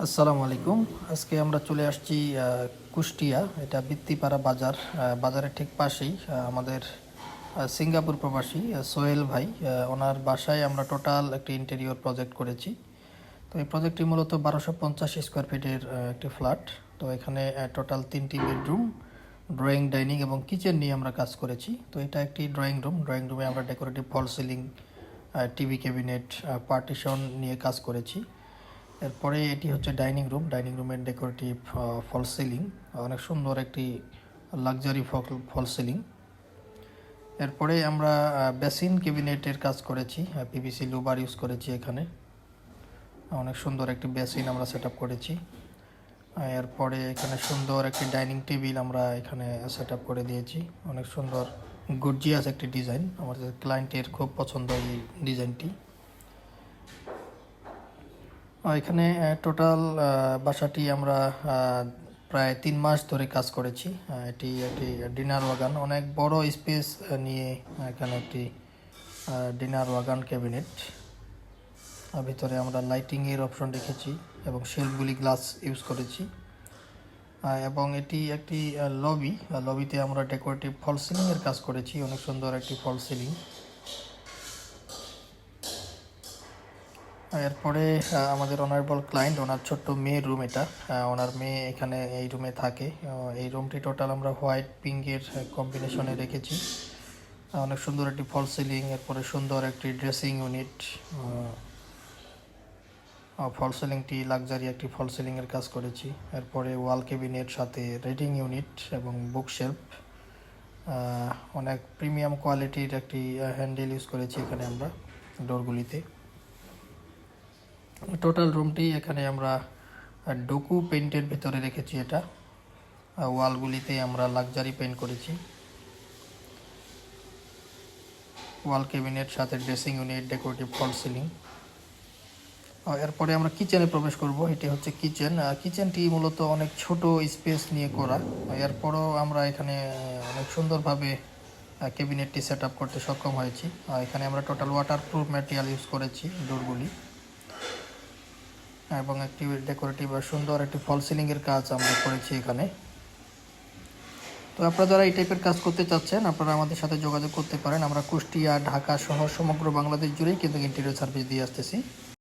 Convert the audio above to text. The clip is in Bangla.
আসসালামু আলাইকুম। আজকে আমরা চলে আসছি কুষ্টিয়া। এটা বৃত্তিপাড়া বাজার। বাজারের ঠিক পাশেই আমাদের সিঙ্গাপুর প্রবাসী সোহেল ভাই, ওনার বাসায় আমরা টোটাল একটি ইন্টেরিয়র প্রজেক্ট করেছি। তো এই প্রজেক্টটি মূলত 1250 স্কোয়ার ফিটের একটি ফ্ল্যাট। তো এখানে টোটাল 3টি বেডরুম, ড্রয়িং, ডাইনিং এবং কিচেন নিয়ে আমরা কাজ করেছি। তো এটা একটি ড্রয়িং রুম। ড্রয়িং রুমে আমরা ডেকোরেটিভ ফল সিলিং, টিভি ক্যাবিনেট, পার্টিশন নিয়ে কাজ করেছি। এরপরে এটি হচ্ছে ডাইনিং রুম। ডাইনিং রুমের ডেকোরেটিভ ফল সিলিং, অনেক সুন্দর একটি লাক্সারি ফল সিলিং। এরপরে আমরা বেসিন ক্যাবিনেটের কাজ করেছি, পিভিসি লুবার ইউজ করেছি। এখানে অনেক সুন্দর একটি বেসিন আমরা সেট আপ করেছি। এরপরে এখানে সুন্দর একটি ডাইনিং টেবিল আমরা এখানে সেট আপ করে দিয়েছি। অনেক সুন্দর গর্জিয়াস একটি ডিজাইন, আমাদের ক্লায়েন্টের খুব পছন্দ এই ডিজাইনটি। এখানে টোটাল বাসাটি আমরা প্রায় 3 মাস ধরে কাজ করেছি। এটি একটি ডিনার ওয়াগান, অনেক বড় স্পেস নিয়ে এখানে একটি ডিনার ওয়াগান ক্যাবিনেট। ভিতরে আমরা লাইটিংয়ের অপশন রেখেছি এবং শেলফগুলি গ্লাস ইউজ করেছি। এবং এটি একটি লবি। লবিতে আমরা ডেকোরেটিভ ফল সিলিংয়ের কাজ করেছি, অনেক সুন্দর একটি ফল সিলিং। এরপরে আমাদের অনারেবল ক্লায়েন্ট, ওনার ছোট্ট মেয়ের রুম এটা। ওনার মেয়ে এখানে এই রুমে থাকে। এই রুমটি টোটাল আমরা হোয়াইট পিঙ্কের কম্বিনেশনে রেখেছি। অনেক সুন্দর একটি ফল সিলিং, এরপরে সুন্দর একটি ড্রেসিং ইউনিট। ফল সিলিংটি লাক্সারি একটি ফল সিলিংয়ের কাজ করেছি। এরপরে ওয়াল ক্যাবিনেট, সাথে রিডিং ইউনিট এবং বুক শেলফ। অনেক প্রিমিয়াম কোয়ালিটির একটি হ্যান্ডেল ইউজ করেছি এখানে আমরা ডোরগুলিতে। টোটাল রুমটি এখানে আমরা ডোকু পেইন্টের ভিতরে রেখেছি। এটা ওয়ালগুলিতে আমরা লাক্সারি পেইন্ট করেছি। ওয়াল ক্যাবিনেট, সাথে ড্রেসিং ইউনিট, ডেকোরেটিভ ফল সিলিং। এরপরে আমরা কিচেনে প্রবেশ করব। এটি হচ্ছে কিচেন। কিচেনটি মূলত অনেক ছোট স্পেস নিয়ে করা। এরপরও আমরা এখানে অনেক সুন্দরভাবে ক্যাবিনেটটি সেট আপ করতে সক্ষম হয়েছি। এখানে আমরা টোটাল ওয়াটারপ্রুফ ম্যাটেরিয়াল ইউজ করেছি ডোরগুলি, এবং একটি ডেকোরেটিভ সুন্দর একটি ফল সিলিংয়ের কাজ আমরা করেছি এখানে। তো আপনারা যারা এই টাইপের কাজ করতে চাচ্ছেন, আপনারা আমাদের সাথে যোগাযোগ করতে পারেন। আমরা কুষ্টিয়া, ঢাকা সহ সমগ্র বাংলাদেশ জুড়েই কিন্তু ইন্টেরিয়র সার্ভিস দিয়ে আসতেছি।